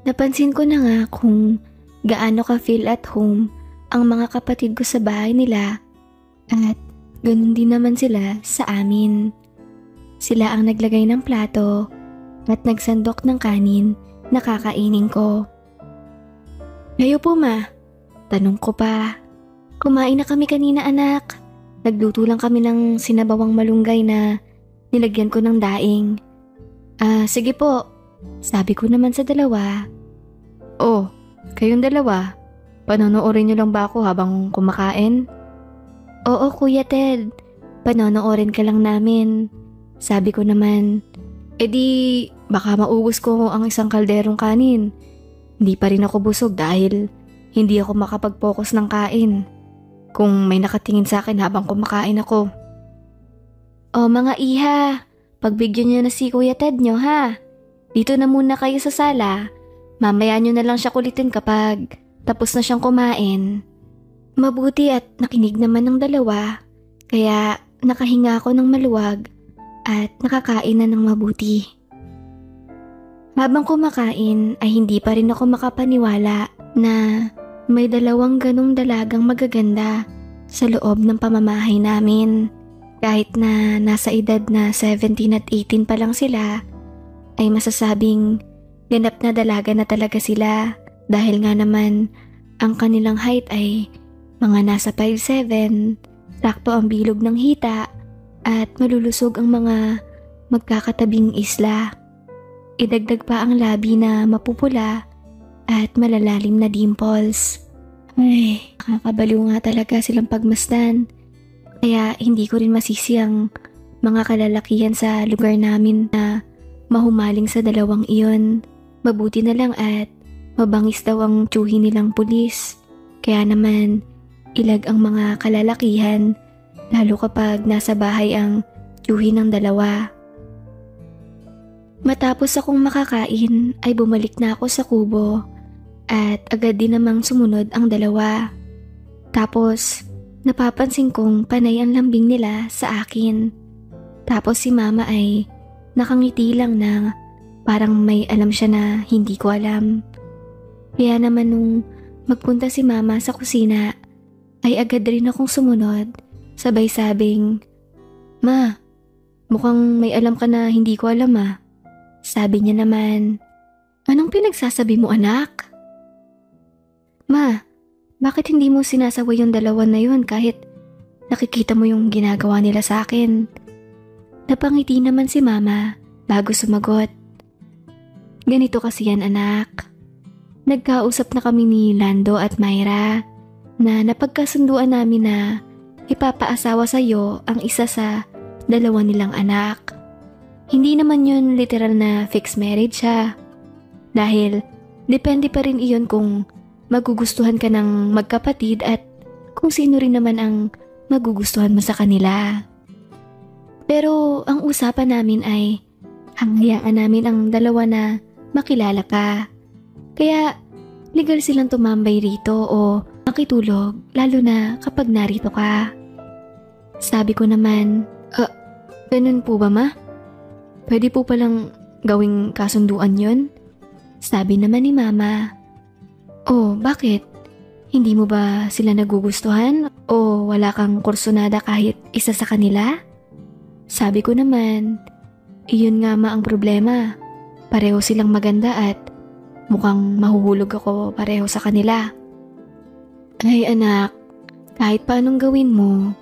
Napansin ko na nga kung gaano ka feel at home ang mga kapatid ko sa bahay nila at ganun din naman sila sa amin. Sila ang naglagay ng plato at nagsandok ng kanin na kakainin ko. Ngayon po ma, tanong ko pa. Kumain na kami kanina anak. Nagluto lang kami ng sinabawang malunggay na nilagyan ko ng daing. Sige po, sabi ko naman sa dalawa. Oh, kayong dalawa, panonoorin niyo lang ba ako habang kumakain? Oo Kuya Ted, panonoorin ka lang namin. Sabi ko naman, baka maubos ko ang isang kalderong kanin. Hindi pa rin ako busog dahil hindi ako makapag-focus ng kain. Kung may nakatingin sa akin habang kumakain ako. O mga iha, pagbigyan niyo na si Kuya Ted nyo ha. Dito na muna kayo sa sala. Mamaya nyo na lang siya kulitin kapag tapos na siyang kumain. Mabuti at nakinig naman ng dalawa. Kaya nakahinga ako ng maluwag at nakakain na ng mabuti. Habang kumakain ay hindi pa rin ako makapaniwala na may dalawang ganong dalagang magaganda sa loob ng pamamahay namin. Kahit na nasa edad na 17 at 18 pa lang sila, ay masasabing ganap na dalaga na talaga sila Dahil nga naman ang kanilang height ay mga nasa 5'7", sakto ang bilog ng hita at malulusog ang mga magkakatabing isla. Idagdag pa ang labi na mapupula at malalalim na dimples. Ay, kakabaliw nga talaga silang pagmasdan. Kaya hindi ko rin masisi ang mga kalalakihan sa lugar namin na mahumaling sa dalawang iyon. Mabuti na lang at mabangis daw ang tsuhi nilang pulis. Kaya naman ilag ang mga kalalakihan lalo kapag nasa bahay ang tsuhi ng dalawa. Matapos akong makakain ay bumalik na ako sa kubo at agad din namang sumunod ang dalawa. Tapos napapansin kong panay ang lambing nila sa akin. Tapos si mama ay nakangiti lang na parang may alam siya na hindi ko alam. Kaya naman nung magpunta si mama sa kusina ay agad rin akong sumunod, sabay sabing, "Ma, mukhang may alam ka na hindi ko alam ah." Sabi niya naman, "Anong pinagsasabi mo anak?" "Ma, bakit hindi mo sinasaway yung dalawa na yun kahit nakikita mo yung ginagawa nila sa akin?" Napangiti naman si mama bago sumagot, "Ganito kasi yan anak. Nagkausap na kami ni Lando at Myra na napagkasunduan namin na ipapaasawa sa iyo ang isa sa dalawa nilang anak. Hindi naman yun literal na fixed marriage ha. Dahil depende pa rin iyon kung magugustuhan ka ng magkapatid at kung sino rin naman ang magugustuhan mo sa kanila. Pero ang usapan namin ay hanghayaan namin ang dalawa na makilala ka. Kaya legal silang tumambay rito o makitulog lalo na kapag narito ka." Sabi ko naman, ganun po ba ma? Pwede po palang gawing kasunduan yun?" Sabi naman ni mama, "Oh, bakit? Hindi mo ba sila nagugustuhan o wala kang kursunada kahit isa sa kanila?" Sabi ko naman, "Iyon nga ma ang problema. Pareho silang maganda at mukhang mahuhulog ako pareho sa kanila." "Ay anak, kahit paanong gawin mo,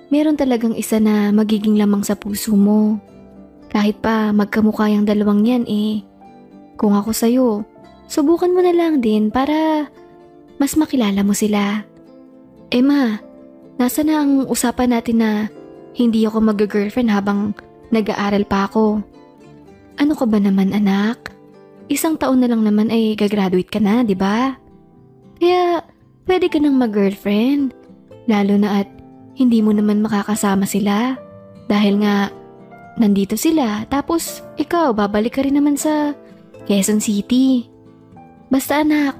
meron talagang isa na magiging lamang sa puso mo. Kahit pa magkamukha yung dalawang yan eh. Kung ako sa'yo, subukan mo na lang din para mas makilala mo sila." "Eh ma, nasa na ang usapan natin na hindi ako mag-girlfriend habang nag-aaral pa ako?" "Ano ka ba naman anak? 1 taon na lang naman ay gagraduate ka na, di ba? Kaya pwede ka nang mag-girlfriend. Lalo na at hindi mo naman makakasama sila. Dahil nga nandito sila tapos ikaw babalik ka rin naman sa Quezon City. Basta anak,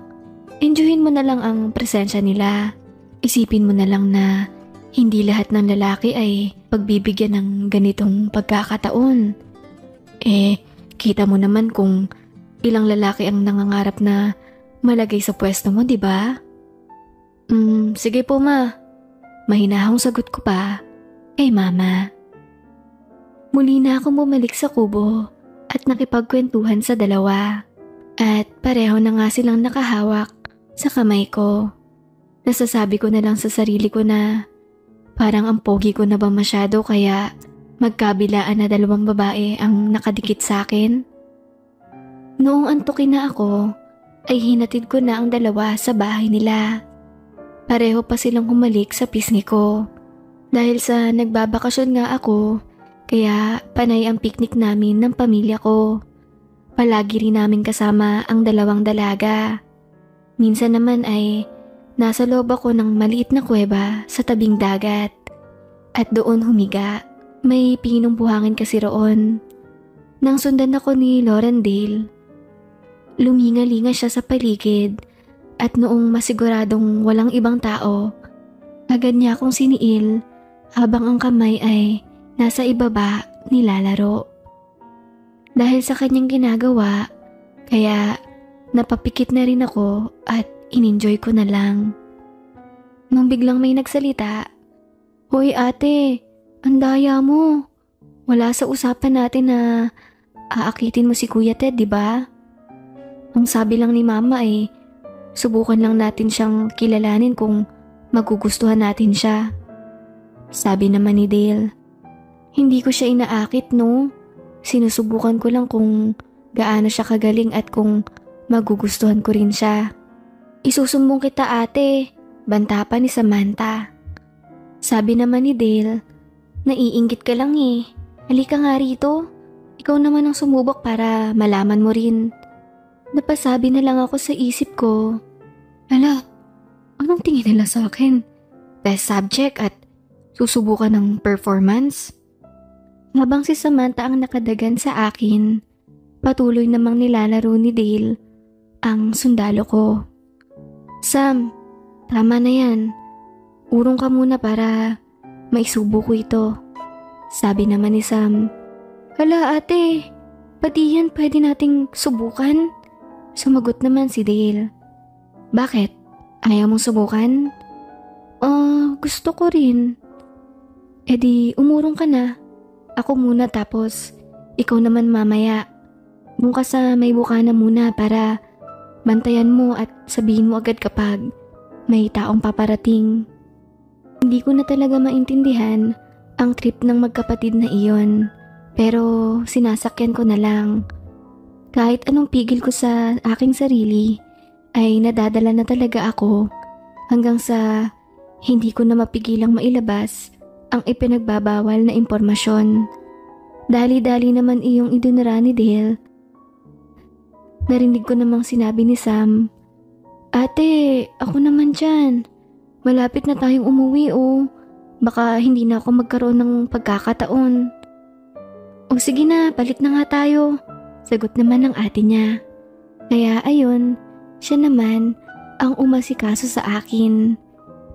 enjoyin mo na lang ang presensya nila. Isipin mo na lang na hindi lahat ng lalaki ay pagbibigyan ng ganitong pagkakataon. Eh, kita mo naman kung ilang lalaki ang nangangarap na malagay sa pwesto mo, di ba?" Sige po ma. Mahinahong sagot ko pa kay mama. Muli na akong bumalik sa kubo at nakipagkwentuhan sa dalawa. At pareho na nga silang nakahawak sa kamay ko. Nasasabi ko na lang sa sarili ko na parang ang pogi ko na ba masyado kaya magkabilaan na 2 babae ang nakadikit sa akin. Noong antukin na ako, ay hinatid ko na ang dalawa sa bahay nila. Pareho pa silang humalik sa pisngi ko. Dahil sa nagbabakasyon nga ako, kaya panay ang picnic namin ng pamilya ko. Palagi rin namin kasama ang 2 dalaga. Minsan naman ay nasa loob ako ng maliit na kuweba sa tabing dagat. At doon humiga. May pinong buhangin kasi roon. Nang sundan ako ni Laurendale, luminga-linga siya sa paligid at noong masiguradong walang ibang tao, agad niya akong siniil habang ang kamay ay nasa ibaba nilalaro. Dahil sa kanyang ginagawa, kaya napapikit na rin ako at in-enjoy ko na lang. Nung biglang may nagsalita, "Hoy ate, ang daya mo. Wala sa usapan natin na aakitin mo si Kuya Ted, di ba?" Ang sabi lang ni mama ay subukan lang natin siyang kilalanin kung magugustuhan natin siya. Sabi naman ni Dale. Hindi ko siya inaakit, no? Sinusubukan ko lang kung gaano siya kagaling at kung magugustuhan ko rin siya. Isusumbong kita, ate, banta pa ni Samantha. Sabi naman ni Dale, naiinggit ka lang eh. Halika nga rito. Ikaw naman ang sumubok para malaman mo rin. Napasabi na lang ako sa isip ko. Ala, anong tingin nila sa akin? Test subject at susubukan ng performance? Habang si Samantha ang nakadagan sa akin, patuloy namang nilalaro ni Dale ang sundalo ko. Sam, tama na yan. Urong ka muna para maisubo ko ito. Sabi naman ni Sam. Hala ate, pati yan pwede nating subukan? Sumagot naman si Dale. Bakit? Ayaw mong subukan? Gusto ko rin. E di umurong ka na. Ako muna tapos ikaw naman mamaya. Doon ka sa may bukana muna para bantayan mo at sabihin mo agad kapag may taong paparating. Hindi ko na talaga maintindihan ang trip ng magkapatid na iyon. Pero sinasakyan ko na lang. Kahit anong pigil ko sa aking sarili, ay nadadala na talaga ako hanggang sa hindi ko na mapigilang mailabas ang ipinagbabawal na impormasyon. Dali-dali naman iyong idunara ni Dale. Narinig ko namang sinabi ni Sam, Ate, ako naman dyan. Malapit na tayong umuwi oh. Baka hindi na ako magkaroon ng pagkakataon. O sige na, palit na nga tayo. Sagot naman ng ate niya. Kaya ayun, siya naman ang umasikaso sa akin.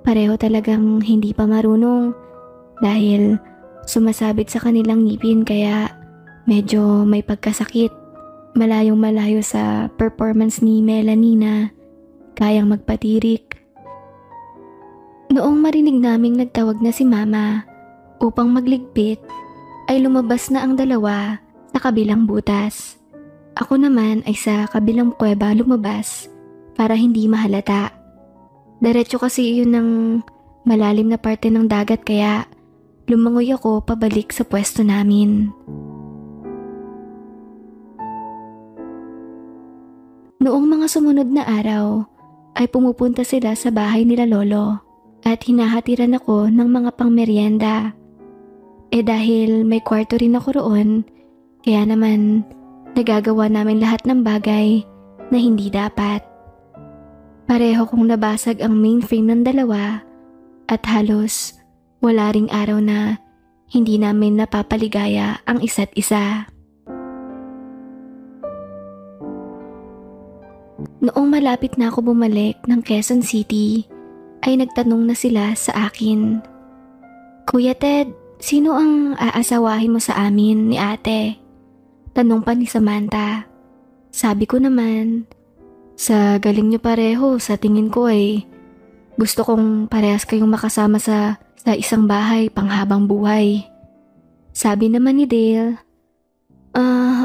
Pareho talagang hindi pa marunong dahil sumasabit sa kanilang ngipin kaya medyo may pagkasakit. Malayong malayo sa performance ni Melanie na kayang magpatirik. Noong marinig naming nagtawag na si Mama upang magligpit, ay lumabas na ang dalawa sa kabilang butas. Ako naman ay sa kabilang kuweba lumabas para hindi mahalata. Diretso kasi iyon ng malalim na parte ng dagat kaya lumangoy ako pabalik sa pwesto namin. Noong mga sumunod na araw ay pumupunta sila sa bahay nila lolo at hinahatiran ako ng mga pangmeryenda. Dahil may kwarto rin ako roon, kaya naman nagagawa namin lahat ng bagay na hindi dapat. Pareho kong nabasag ang mainframe ng dalawa at halos wala ring araw na hindi namin napapaligaya ang isa't isa. Noong malapit na ako bumalik ng Quezon City, ay nagtanong na sila sa akin. Kuya Ted, sino ang aasawahin mo sa amin ni ate? Tanong pa ni Samantha. Sabi ko naman, sa galing niyo pareho, sa tingin ko ay gusto kong parehas kayong makasama sa isang bahay panghabang buhay. Sabi naman ni Dale,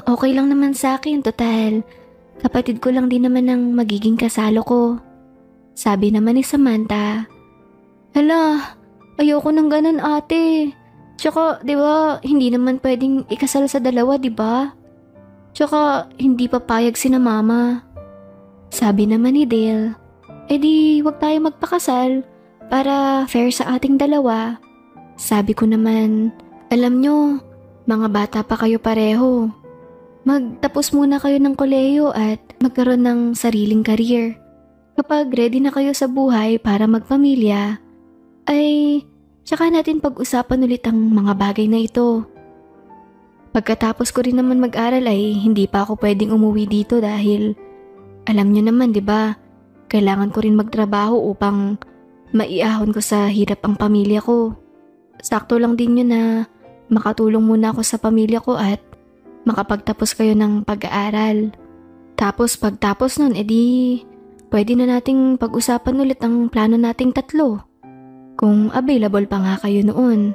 okay lang naman sa akin, total. Kapatid ko lang din naman ang magiging kasalo ko. Sabi naman ni Samantha, hala, ayoko ng ganun ate. Tsaka, di ba, hindi naman pwedeng ikasal sa dalawa, di ba? Tsaka, hindi papayag sina mama. Sabi naman ni Dale, di wag tayo magpakasal para fair sa ating dalawa. Sabi ko naman, alam nyo, mga bata pa kayo pareho. Magtapos muna kayo ng kolehiyo at magkaroon ng sariling career. Kapag ready na kayo sa buhay para magpamilya, ay tsaka natin pag-usapan ulit ang mga bagay na ito. Pagkatapos ko rin naman mag-aral ay hindi pa ako pwedeng umuwi dito dahil alam nyo naman 'di ba, kailangan ko rin magtrabaho upang maiahon ko sa hirap ang pamilya ko. Sakto lang din yun na makatulong muna ako sa pamilya ko at makapagtapos kayo ng pag-aaral. Tapos pagtapos nun pwede na nating pag-usapan ulit ang plano nating tatlo. Kung available pa nga kayo noon.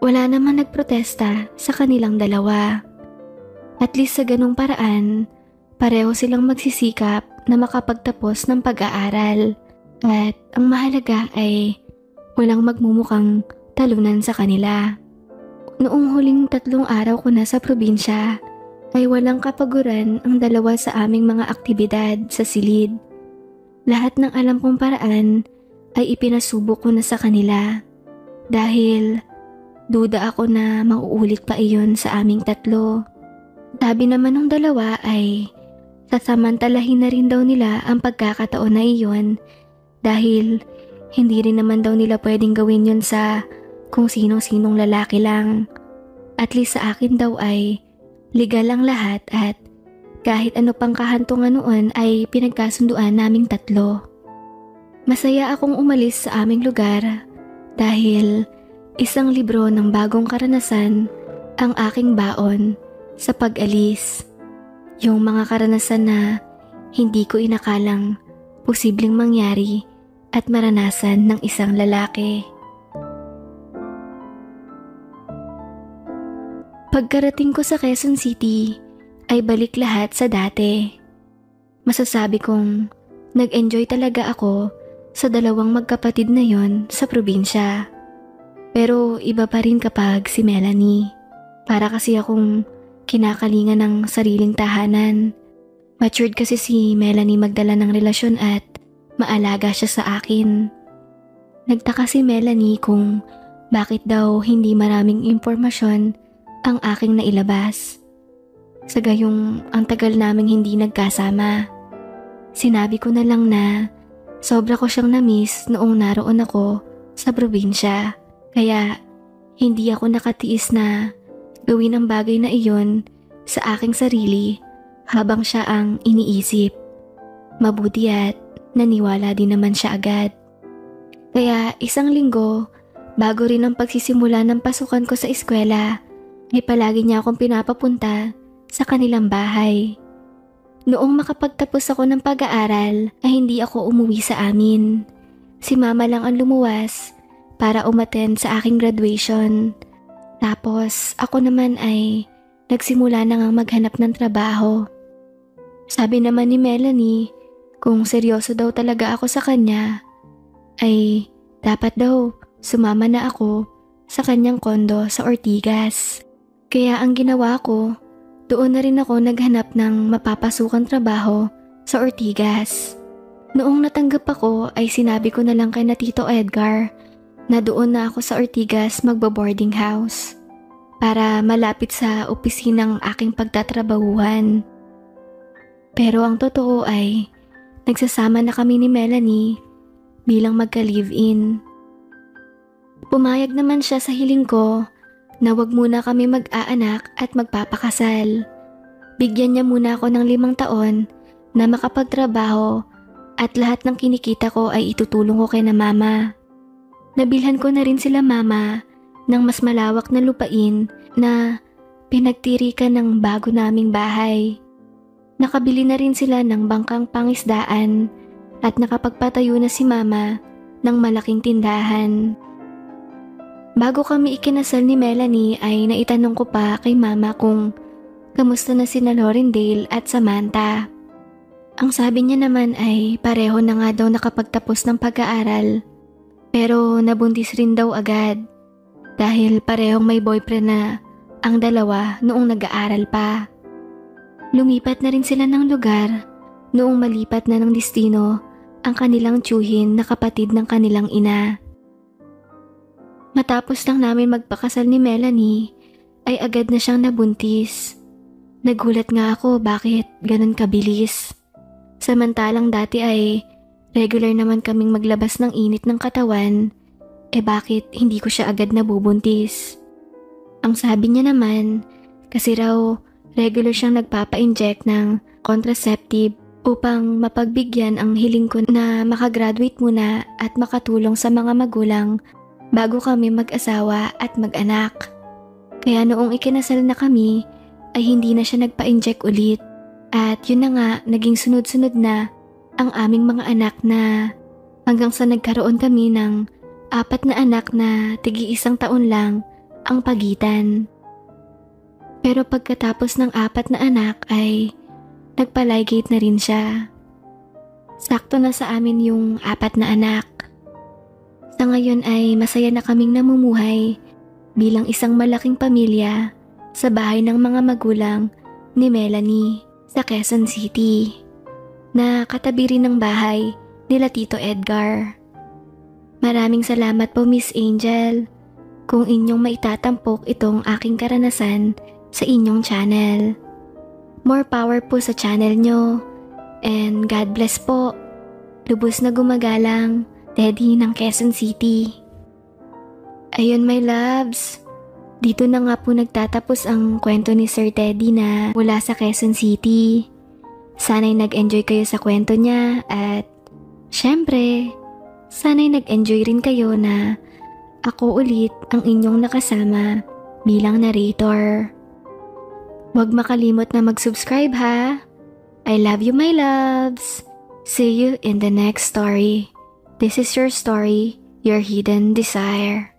Wala naman nagprotesta sa kanilang dalawa. At least sa ganung paraan, pareho silang magsisikap na makapagtapos ng pag-aaral at ang mahalaga ay walang magmumukhang talunan sa kanila. Noong huling 3 araw ko na sa probinsya ay walang kapaguran ang dalawa sa aming mga aktibidad sa silid. Lahat ng alam kong paraan ay ipinasubok ko na sa kanila dahil duda ako na mauulit pa iyon sa aming 3. Sabi naman ng dalawa ay sasamantalahin na rin daw nila ang pagkakataon na iyon dahil hindi rin naman daw nila pwedeng gawin yun sa kung sinong-sinong lalaki lang. At least sa akin daw ay legal ang lahat at kahit ano pang kahantungan noon ay pinagkasunduan naming 3. Masaya akong umalis sa aming lugar dahil isang libro ng bagong karanasan ang aking baon sa pag-alis. Yung mga karanasan na hindi ko inakalang posibleng mangyari at maranasan ng isang lalaki. Pagkarating ko sa Quezon City ay balik lahat sa dati. Masasabi kong nag-enjoy talaga ako sa 2 magkapatid na yon sa probinsya. Pero iba pa rin kapag si Melanie. Para kasi akong kinakalingan ng sariling tahanan. Matured kasi si Melanie magdala ng relasyon at maalaga siya sa akin. Nagtaka si Melanie kung bakit daw hindi maraming impormasyon ang aking nailabas. Sa gayong ang tagal naming hindi nagkasama. Sinabi ko na lang na sobra ko siyang na-miss noong naroon ako sa probinsya. Kaya hindi ako nakatiis na gawin ang bagay na iyon sa aking sarili habang siya ang iniisip. Mabuti at naniwala din naman siya agad. Kaya 1 linggo bago rin ang pagsisimula ng pasukan ko sa eskwela ay palagi niya akong pinapapunta sa kanilang bahay. Noong makapagtapos ako ng pag-aaral ay hindi ako umuwi sa amin. Si mama lang ang lumuwas para umattend sa aking graduation. Tapos ako naman ay nagsimula na ngang maghanap ng trabaho. Sabi naman ni Melanie kung seryoso daw talaga ako sa kanya ay dapat daw sumama na ako sa kanyang kondo sa Ortigas. Kaya ang ginawa ko, doon na rin ako naghanap ng mapapasukang trabaho sa Ortigas. Noong natanggap ako ay sinabi ko na lang kay na Tito Edgar na doon na ako sa Ortigas magbo-boarding house para malapit sa opisinang aking pagtatrabahuhan. Pero ang totoo ay nagsasama na kami ni Melanie bilang magka-live-in. Pumayag naman siya sa hiling ko na wag muna kami mag-aanak at magpapakasal. Bigyan niya muna ako ng 5 taon na makapagtrabaho at lahat ng kinikita ko ay itutulong ko kay na mama. Nabilhan ko na rin sila mama ng mas malawak na lupain na pinagtirikan ng bago naming bahay. Nakabili na rin sila ng bangkang pangisdaan at nakapagpatayo na si mama ng malaking tindahan. Bago kami ikinasal ni Melanie ay naitanong ko pa kay mama kung kamusta na sina Laurendale at Samantha. Ang sabi niya naman ay pareho na nga daw nakapagtapos ng pag-aaral pero nabuntis rin daw agad dahil parehong may boyfriend na ang dalawa noong nag-aaral pa. Lumipat na rin sila ng lugar noong malipat na ng destino ang kanilang tiyuhin na kapatid ng kanilang ina. Matapos lang namin magpakasal ni Melanie ay agad na siyang nabuntis. Nagulat nga ako bakit ganun kabilis. Samantalang dati ay regular naman kaming maglabas ng init ng katawan, bakit hindi ko siya agad nabubuntis? Ang sabi niya naman, kasi raw regular siyang nagpapa-inject ng contraceptive upang mapagbigyan ang hiling ko na makagraduate muna at makatulong sa mga magulang bago kami mag-asawa at mag-anak. Kaya noong ikinasal na kami ay hindi na siya nagpa-inject ulit. At yun na nga, naging sunod-sunod na ang aming mga anak na hanggang sa nagkaroon kami ng 4 na anak na tigi-1 taon lang ang pagitan. Pero pagkatapos ng 4 na anak ay nagpa-ligate na rin siya. Sakto na sa amin yung 4 na anak. Sa ngayon ay masaya na kaming namumuhay bilang isang malaking pamilya sa bahay ng mga magulang ni Melanie sa Quezon City, na katabi rin ng bahay nila Tito Edgar. Maraming salamat po Miss Angel kung inyong maitatampok itong aking karanasan sa inyong channel. More power po sa channel nyo, and God bless po. Lubos na gumagalang, Teddy ng Quezon City. Ayun my loves, dito na nga po nagtatapos ang kwento ni Sir Teddy na mula sa Quezon City. Sana'y nag-enjoy kayo sa kwento niya at syempre, sana'y nag-enjoy rin kayo na ako ulit ang inyong nakasama bilang narrator. Huwag makalimot na mag-subscribe ha. I love you my loves. See you in the next story. This is your story, your hidden desire.